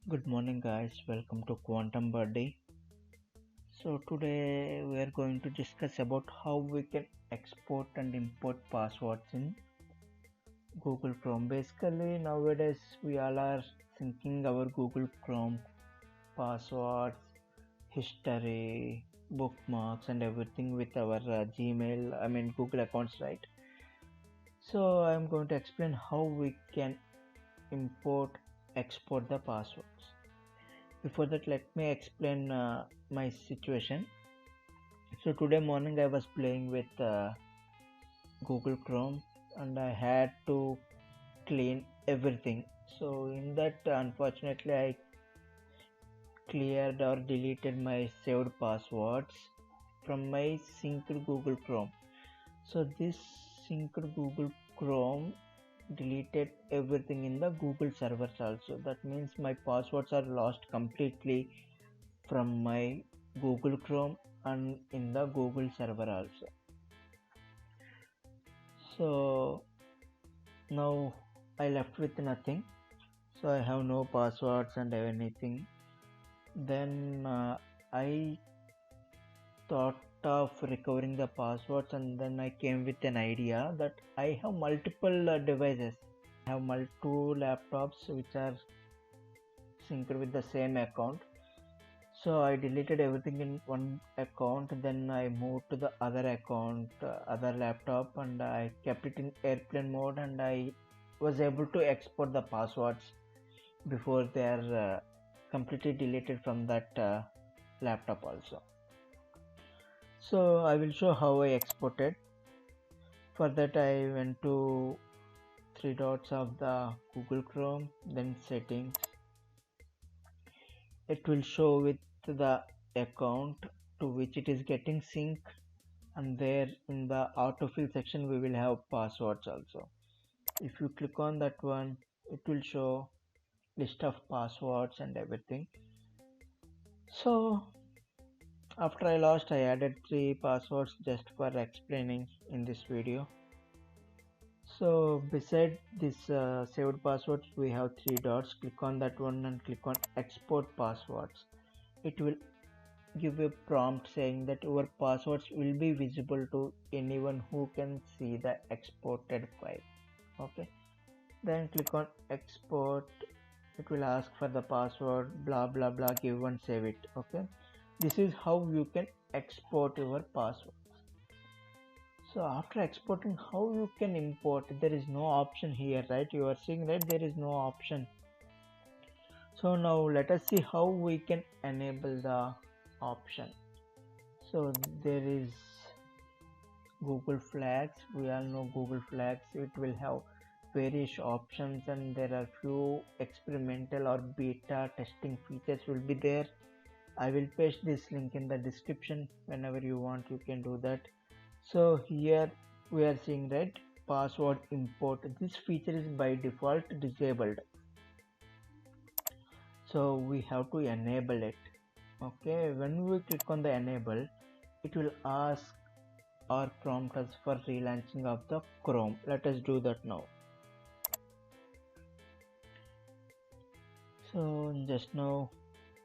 Good morning, guys. Welcome to QuantumBuddy. So today we are going to discuss about how we can export and import passwords in Google Chrome. Basically, nowadays we all are syncing our Google Chrome passwords, history, bookmarks, and everything with our Gmail. Google accounts, right? So I am going to explain how we can import, export the passwords. Before that, let me explain my situation. So today morning I was playing with Google Chrome and I had to clean everything. So in that, unfortunately, I cleared or deleted my saved passwords from my synced Google Chrome. So this synced Google Chrome deleted everything in the Google servers also. That means my passwords are lost completely from my Google Chrome and in the Google server also. So now I left with nothing. So I have no passwords and anything. Then I thought of recovering the passwords, and then I came with an idea that I have multiple devices. I have two laptops which are synced with the same account. So I deleted everything in one account, then I moved to the other account, other laptop, and I kept it in airplane mode, and I was able to export the passwords before they are completely deleted from that laptop also. So I will show how I exported. For that I went to three dots of the Google Chrome, then settings. It will show with the account to which it is getting sync, and there in the autofill section we will have passwords also. If you click on that one, it will show list of passwords and everything. So after I lost, I added 3 passwords just for explaining in this video. So beside this saved passwords, we have 3 dots. Click on that one and click on export passwords. It will give a prompt saying that your passwords will be visible to anyone who can see the exported file. Okay, then click on export. It will ask for the password, blah blah blah, give and save it. Okay, this is how you can export your password. So after exporting, how you can import? There is no option here, right? You are seeing, right? There is no option. So now let us see how we can enable the option. So there is Google Flags. We all know Google Flags. It will have various options, and there are few experimental or beta testing features will be there. I will paste this link in the description. Whenever you want, you can do that. So here we are seeing that password import. This feature is by default disabled, so we have to enable it. Okay, when we click on the enable, it will ask or prompt us for relaunching of the Chrome. Let us do that now. So just now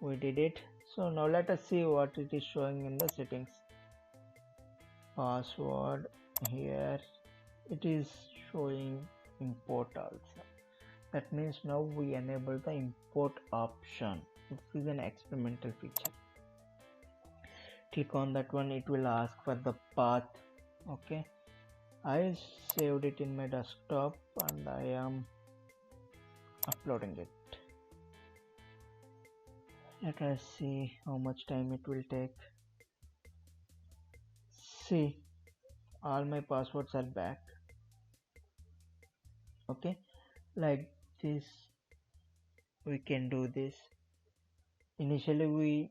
we did it. So now let us see what it is showing in the settings. Password, here it is showing import also. That means now we enable the import option. This is an experimental feature. Click on that one, it will ask for the path. Okay, I saved it in my desktop and I am uploading it. Let us see how much time it will take. See, all my passwords are back. Okay, like this we can do this. Initially we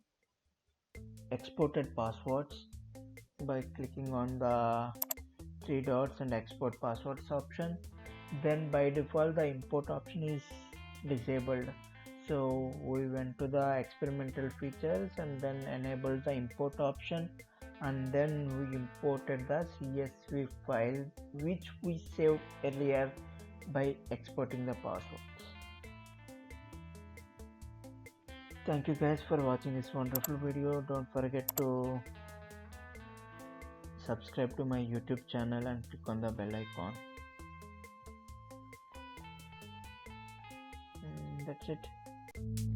exported passwords by clicking on the 3 dots and export passwords option. Then by default the import option is disabled, so we went to the experimental features and then enabled the import option, and then we imported the CSV file which we saved earlier by exporting the passwords. Thank you guys for watching this wonderful video. Don't forget to subscribe to my YouTube channel and click on the bell icon. That's it.